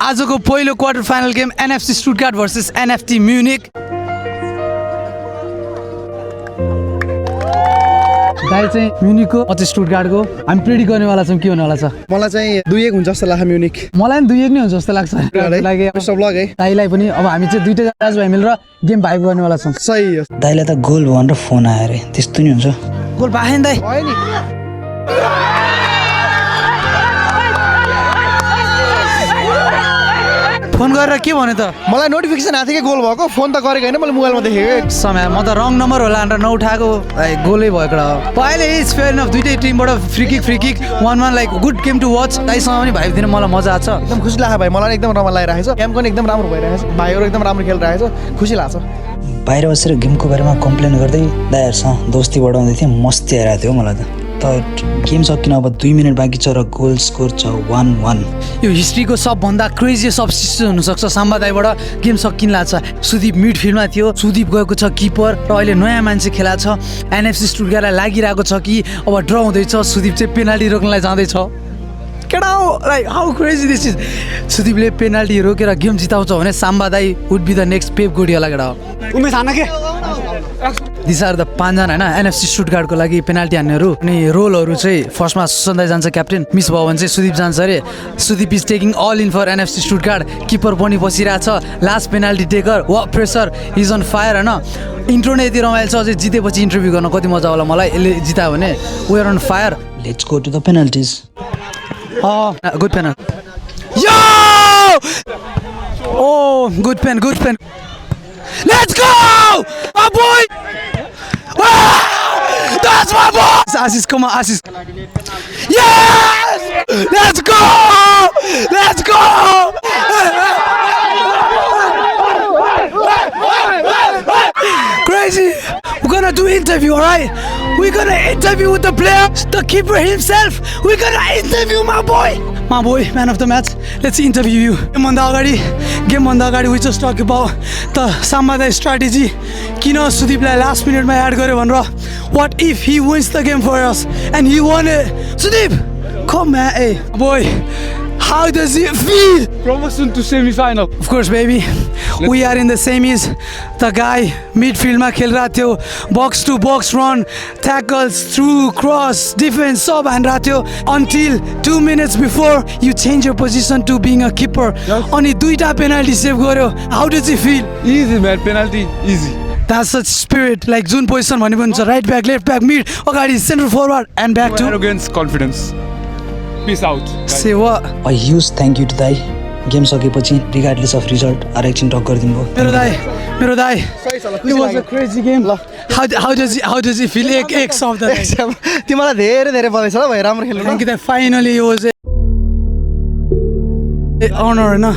आजको पहिलो quarter final game NFC Stuttgart versus NFT Munich. दाइ चाहिँ म्युनिकको अझै स्टुटगार्टको हामी प्रेडिक्ट गर्नेवाला छौँ के हुनेवाला छ। मलाई चाहिँ 2-1 हुन्छ जस्तो लाग्छ म्युनिक। मलाई पनि 2-1 नै हुन्छ जस्तो लाग्छ। लागि सब लग है दाइलाई पनि अब हामी चाहिँ दुईटा दाजुभाइ मिलेर गेम भाइब गर्नेवाला छौँ। सही हो। दाइलाई त गोल भनेर फोन आयो अरे त्यस्तो नि हुन्छ। गोल पाएन दाइ। भयो नि। फोन गरेर के भन्यो त? मलाई नोटिफिकेसन आएको थियो कि गोल भएको, फोन त गरेको हैन, मैले मोबाइलमा देखेको। समय म त रङ नम्बर होला भनेर नउठाएको गोलै भएको र पहिले इज फेयर इनफ। दुईटै टिमबाट free kick 1-1 like good game to watch. दाइसँग पनि भाइब दिन मलाई मजा आछ। एकदम खुसी लाग्यो भाइ, मलाई एकदम रमाइलो लागिरहेको छ। गेम पनि एकदम राम्रो भइरहेको छ, भाइहरु एकदम राम्रो खेलिरहेको छ, खुसी लाग्छ। बाहिर बसेर गेमको बारेमा कम्प्लेन गर्दै दाइहरुसँग दोस्ती बढाउँदै थिएँ, मस्ती आइरहेको थियो मलाई त। गेम सकिन अब 2 मिनेट बाँकी छ र गोल स्कोर छ 1-1। यो हिस्ट्रीको सबभन्दा क्रेजी सब्स्टिट्युसन हुनसक्छ। साम्बा दाइबाट गेम सकिन लाग्छ। सुदीप मिडफिल्डमा थियो, सुदीप गएको छ किपर र अहिले नयाँ मान्छे खेला छ। एनएफसी स्टुटगार्टलाई लागिरहेको छ कि अब ड्र हुँदैछ, सुदीप चाहिँ पेनाल्टी रोक्नलाई जाँदैछ। केटा हो like how crazy this is. सुदीपले पेनाल्टी रोकेर गेम जिताउँछ भने साम्बा दाइ would be the next Pep Guardiola केटा हो। उमेश हान्न के दिस आर द 5 जना हैन एनएफसी स्टुटगार्टको लागि पेनाल्टी हान्नेहरू। अनि रोलहरू चाहिँ फर्स्टमा सुसन दाइ जान्छ क्याप्टेन, मिस भयो भने चाहिँ सुदीप जान्छ अरे। Sudeep is taking all in for NFC Stuttgart. Keeper पनि बसिरहेछ, लास्ट पेनाल्टी टेकर। वा प्रेसर इज अन फायर हैन। इन्ट्रो नै यति रमाइलो छ, अझै जितेपछि इन्टरभ्यू गर्न कति मजा होला मलाई। यसले जितायो भने we are on fire. Let's go to the penalties. Good पेनल। यो ओ गुड पेन let's go my boy. Wow! That's my boy. Asis, come on, Asis. Yes! Let's go! Let's go! Crazy. We're gonna do interview, alright? We're gonna interview with the player, the keeper himself. We're gonna interview my boy. My boy, man of the match. Let's interview you. Game भन्दा अगाडि we just talk about the Samba Dai strategy. किन सुदीपलाई last मिनेटमा add गर्यो भनेर. What if he wins the game for us and he won it? Sudeep, come man, hey boy. How does it feel? Promotion to semi-final. Of course, baby. We are in the semis. The guy midfieldमा खेलिरहेको थियो, box to box run, tackles, through, cross, defense सब हानिरहेको थियो until 2 minutes before you change your position to being a keeper. अनि दुईटा penalty save गर्यो. How does it feel? Easy man, penalty easy. That's such spirit. Like जुन position भने पनि हुन्छ, right back, left back, mid, अगाडि center forward and back to Arrogance, confidence. Peace out. say what? A huge thank you to दाइ। Game सकेपछि regardless of result are एकछिन talk गरिदिनु भयो। मेरो दाइ it was a crazy game. How does it feel? एक शब्द तिमीलाई धेरै धेरै बधाई छ ल भाइ, राम्रो खेल्नु। Thank you. Finally it was an honor, no?